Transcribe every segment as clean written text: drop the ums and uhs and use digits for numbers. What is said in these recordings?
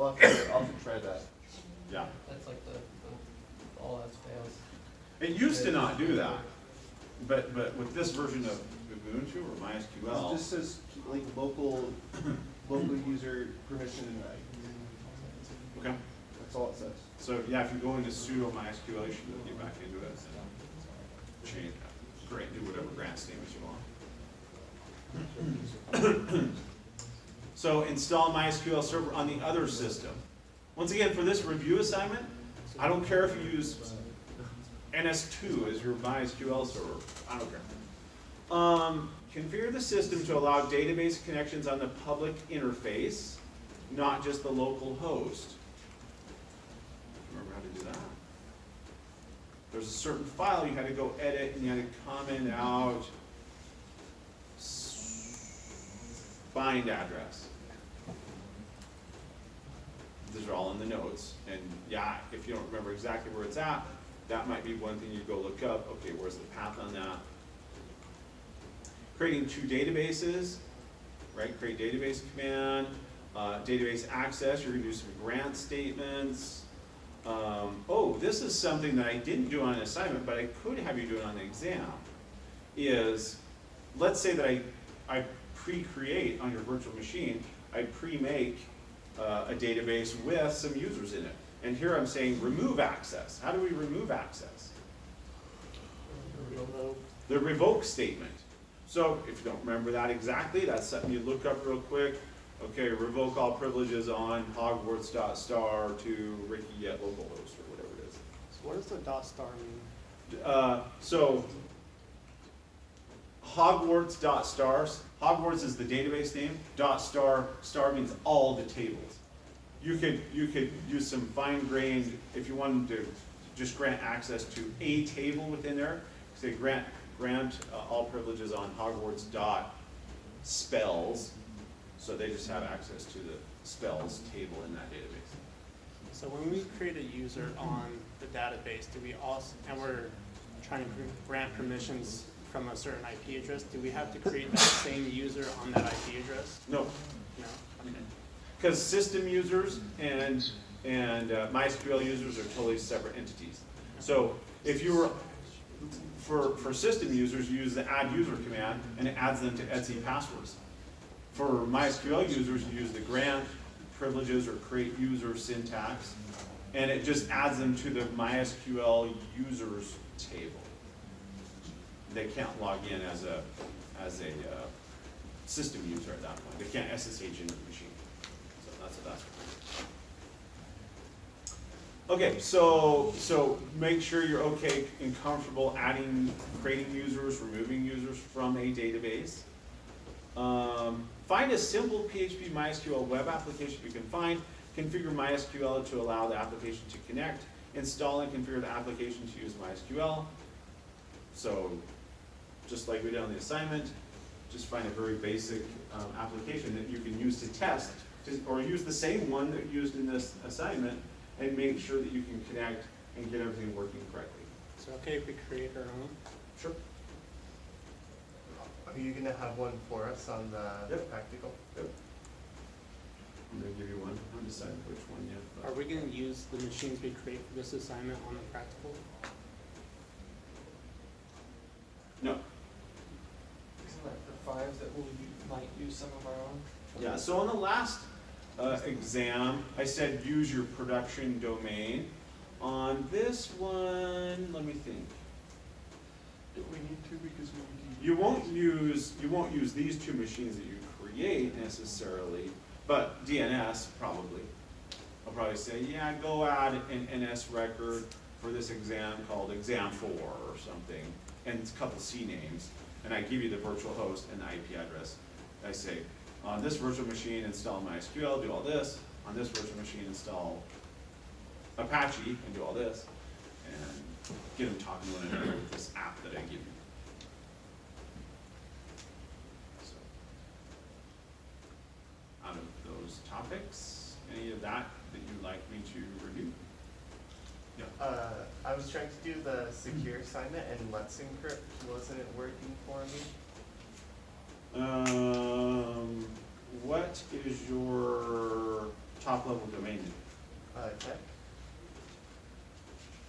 I'll have to try that. Yeah. That's like the all else fails. It used to not do that, but with this version of Ubuntu or MySQL, It just says like local user permission. okay. That's all it says. So yeah, if you go into sudo MySQL, you should get back into it and change, grant, do whatever grant statements you want. So install MySQL server on the other system. Once again, for this review assignment, I don't care if you use NS2 as your MySQL server. I don't care. Configure the system to allow database connections on the public interface, not just the local host. Remember how to do that? There's a certain file you had to go edit and you had to comment out bind address. These are all in the notes, and yeah, if you don't remember exactly where it's at, that might be one thing you go look up. Okay, where's the path on that? Creating two databases, right? Create database command, database access. You're going to do some grant statements. Oh, this is something that I didn't do on an assignment, but I could have you do it on the exam. Is let's say that I pre-create on your virtual machine. I pre-make a database with some users in it. And here I'm saying remove access. How do we remove access? The revoke statement. So if you don't remember that exactly, that's something you look up real quick. Okay, revoke all privileges on Hogwarts.star to Ricky at localhost or whatever it is. So what does the .star mean? So Hogwarts.stars, Hogwarts is the database name, star means all the tables. You could use some fine-grained, if you wanted to just grant access to a table within there, say grant all privileges on Hogwarts.spells, so they just have access to the spells table in that database. So when we create a user on the database, do we also, and we're trying to grant permissions from a certain IP address, do we have to create that same user on that IP address? No. No? Okay. Because system users and MySQL users are totally separate entities. So if you were, for system users, you use the add user command and it adds them to Etsy passwords. For MySQL users, you use the grant privileges or create user syntax, and it just adds them to the MySQL users table. They can't log in as a system user at that point. They can't SSH into the machine. So that's what that's for. Okay, so make sure you're okay and comfortable creating users, removing users from a database. Find a simple PHP MySQL web application you can find. Configure MySQL to allow the application to connect. Install and configure the application to use MySQL. So just like we did on the assignment, just find a very basic application that you can use to test, or use the same one that you used in this assignment, and make sure that you can connect and get everything working correctly. So okay if we create our own? Sure. Are you going to have one for us on the practical? Yep. I'm going to give you one. I'm deciding which one yet. Are we going to use the machines we create for this assignment on the practical? No. Isn't that the fives that might use some of our own? Yeah, so on the last exam, I said use your production domain. On this one, let me think. Do we need to because we need to You won't use these two machines that you create necessarily, but DNS probably. I'll probably say, yeah, go add an NS record for this exam called exam 4 or something, and it's a couple C names, and I give you the virtual host and the IP address. I say, on this virtual machine, install MySQL, do all this. On this virtual machine, install Apache and do all this, and get them talking to one another with this app that I give you. So, out of those topics, any of that you'd like me to review? Yeah. I was trying to do the secure assignment and Let's Encrypt wasn't it working for me? What is your top level domain name? Tech.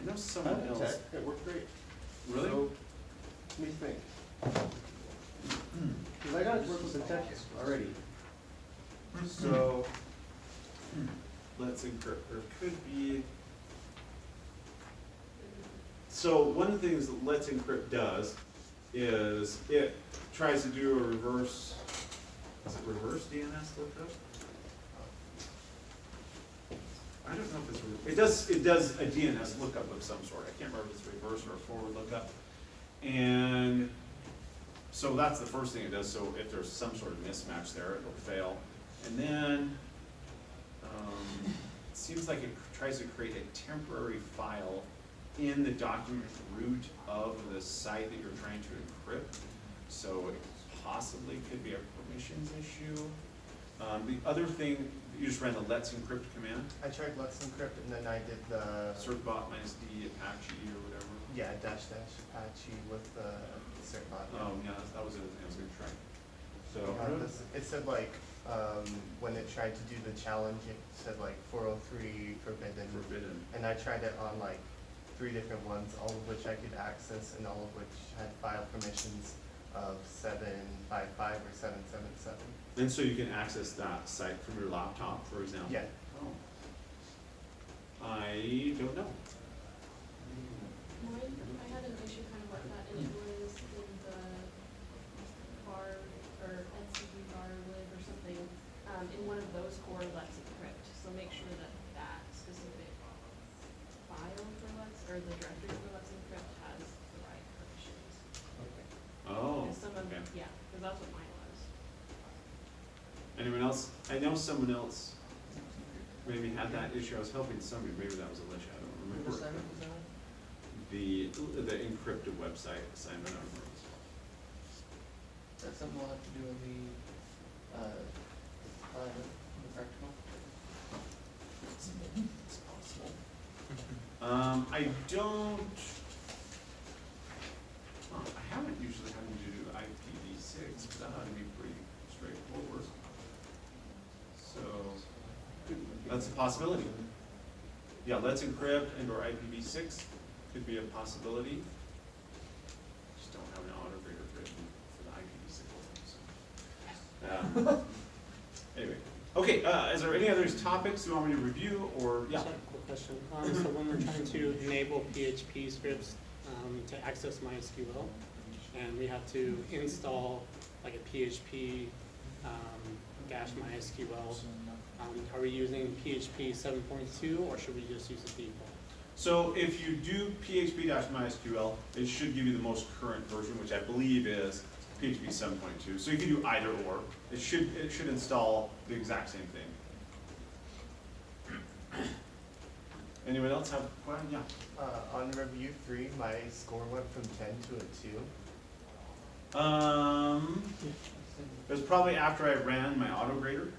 I know someone else. It worked great. Really? So, what do you think? Cause I got to work with the tech already. So, let's encrypt, there could be. So one of the things that Let's Encrypt does is it tries to do a reverse, is it reverse DNS lookup? I don't know if it's, it does a DNS lookup of some sort. I can't remember if it's reverse or a forward lookup. And so that's the first thing it does. So if there's some sort of mismatch there, it'll fail. And then it seems like it tries to create a temporary file in the document root of the site that you're trying to encrypt. So it possibly could be a permissions issue. The other thing, you just ran the Let's Encrypt command, I tried Let's Encrypt and then I did the, certbot minus D Apache or whatever. yeah, dash Apache with the certbot. Oh, yeah, that was the other thing I was gonna try. So, It said like, when it tried to do the challenge, it said like 403 forbidden. forbidden. And I tried it on like 3 different ones, all of which I could access and all of which had file permissions of 755 or 777. And so you can access that site from your laptop, for example? Yeah. Oh. I don't know. Mine, I had an issue kind of like that, and it was in the bar, or NCB bar lib or something, in one of those core Let's Encrypt. So make sure that that specific file for Let's, or the directory for Let's Encrypt has the right permissions. Oh, 'Cause some of, okay. yeah, because that's what mine was. Anyone else? I know someone else maybe had that issue. I was helping somebody, maybe that was Alicia, I don't remember. What assignment is that? The encrypted website assignment. That's something we'll have to do in the practical. It's possible. I don't, I haven't usually had to do IPv6, but that ought to be pretty straightforward. So, that's a possibility. Yeah, Let's Encrypt and or IPv6 could be a possibility. Just don't have an autograder written for the IPv6 one, so. Anyway, okay, is there any other topics you want me to review, or, yeah? Just have a quick question. So when we're trying to enable PHP scripts to access MySQL, and we have to install like a PHP dash MySQL, are we using PHP 7.2 or should we just use the default? So if you do PHP-MySQL, it should give you the most current version, which I believe is PHP 7.2. So you can do either or. It should install the exact same thing. Anyone else have a question? Yeah. On review 3, my score went from 10 to a 2. It was probably after I ran my autograder.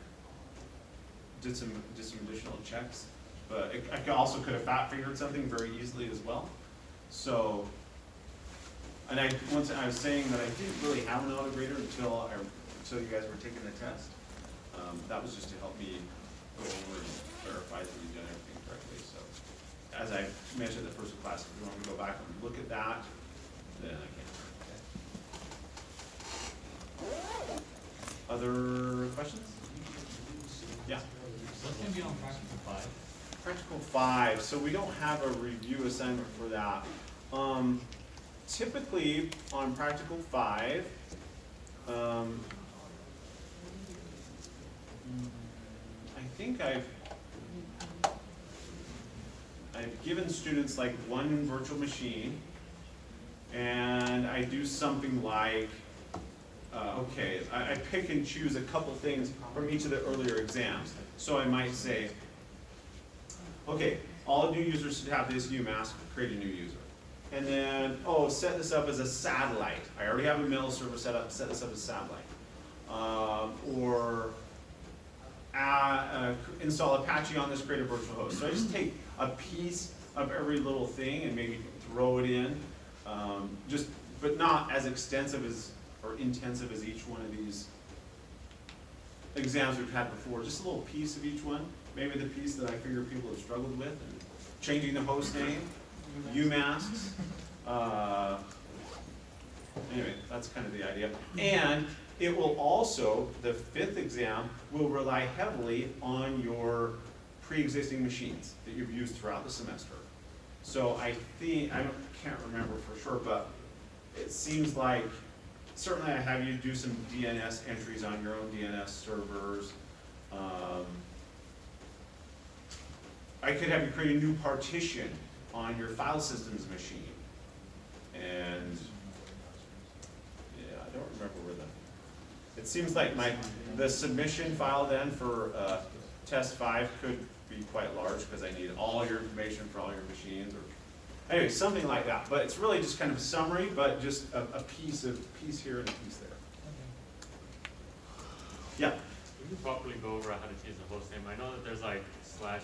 Did some additional checks. But I also could have fat fingered something very easily as well. So, and once I was saying that I didn't really have an autograder until you guys were taking the test. That was just to help me go over and verify that we've done everything correctly. So, as I mentioned in the first class, if you want to go back and look at that, then I can. Other questions? Yeah. What's going to be on Practical 5? Practical 5, so we don't have a review assignment for that. Typically on Practical 5, I think I've given students like one virtual machine, and I do something like, I pick and choose a couple things from each of the earlier exams. So I might say, okay, all new users should have this UMass, create a new user. And then, set this up as a satellite. I already have a mail server set up, set this up as satellite. Install Apache on this, create a virtual host. So I just take a piece of every little thing and maybe throw it in, but not as extensive as, or intensive as each one of these exams we've had before. Just a little piece of each one. maybe the piece that I figure people have struggled with, and changing the host name, UMasks. Anyway, that's kind of the idea. And it will also, the fifth exam will rely heavily on your pre-existing machines that you've used throughout the semester. So I think, can't remember for sure, but it seems like, certainly I have you do some DNS entries on your own DNS servers. I could have you create a new partition on your file systems machine. And, yeah, I don't remember where it seems like the submission file then for test 5 could be quite large because I need all your information for all your machines, or anyway, something like that. But it's really just kind of a summary, but just a piece here and a piece there. Yeah. Can you properly go over how to change the host name? I know that there's like /host,